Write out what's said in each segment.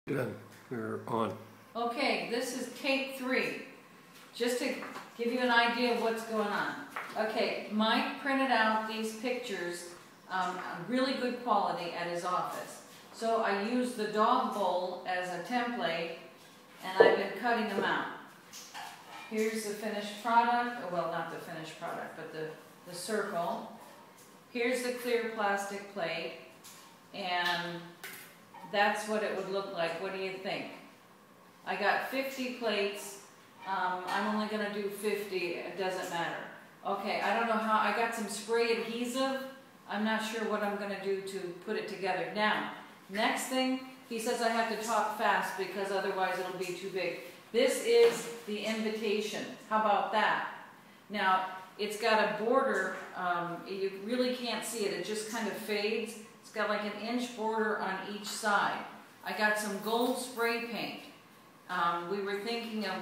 Good. We're on. Okay, this is tape 3. Just to give you an idea of what's going on. Okay, Mike printed out these pictures, really good quality at his office. So I used the dog bowl as a template, and I've been cutting them out. Here's the finished product, or well, not the finished product, but the circle. Here's the clear plastic plate, and that's what it would look like. What do you think? I got 50 plates. I'm only going to do 50. It doesn't matter. Okay, I don't know how. I got some spray adhesive. I'm not sure what I'm going to do to put it together. Now, next thing, he says I have to talk fast because otherwise it'll be too big. This is the invitation. How about that? Now, it's got a border. You really can't see it. It just kind of fades. It's got like an inch border on each side. I got some gold spray paint. We were thinking of,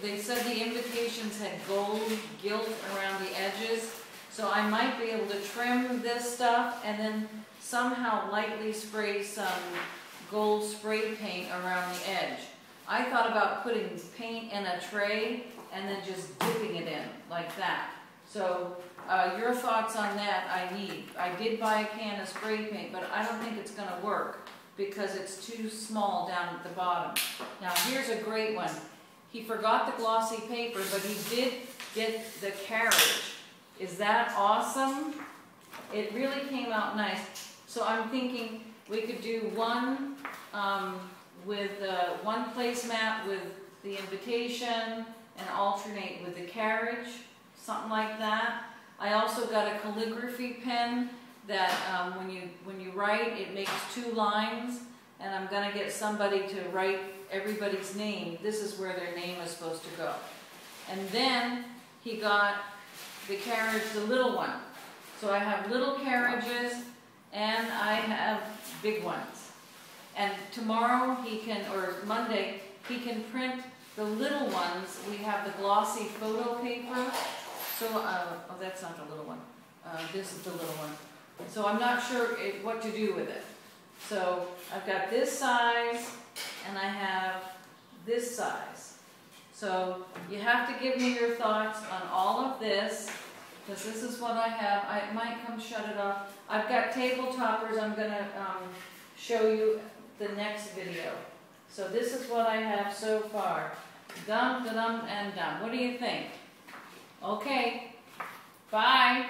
they said the invitations had gold gilt around the edges, so I might be able to trim this stuff and then somehow lightly spray some gold spray paint around the edge. I thought about putting paint in a tray and then just dipping it in like that. So your thoughts on that I need. I did buy a can of spray paint, but I don't think it's going to work because it's too small down at the bottom. Now here's a great one. He forgot the glossy paper, but he did get the carriage. Is that awesome? It really came out nice. So I'm thinking we could do one with one placemat with the invitation and alternate with the carriage, something like that. I also got a calligraphy pen that when you write, it makes 2 lines, and I'm going to get somebody to write everybody's name. This is where their name is supposed to go. And then he got the carriage, the little one. So I have little carriages and I have big ones. And tomorrow he can, or Monday, he can print the little ones. We have the glossy photo paper. So, oh, that's not the little one. This is the little one. So I'm not sure what to do with it. So I've got this size and I have this size. So you have to give me your thoughts on all of this, because this is what I have. I might come shut it off. I've got table toppers. I'm going to show you the next video. So this is what I have so far. Dum, da-dum, and dum. What do you think? Okay. Bye.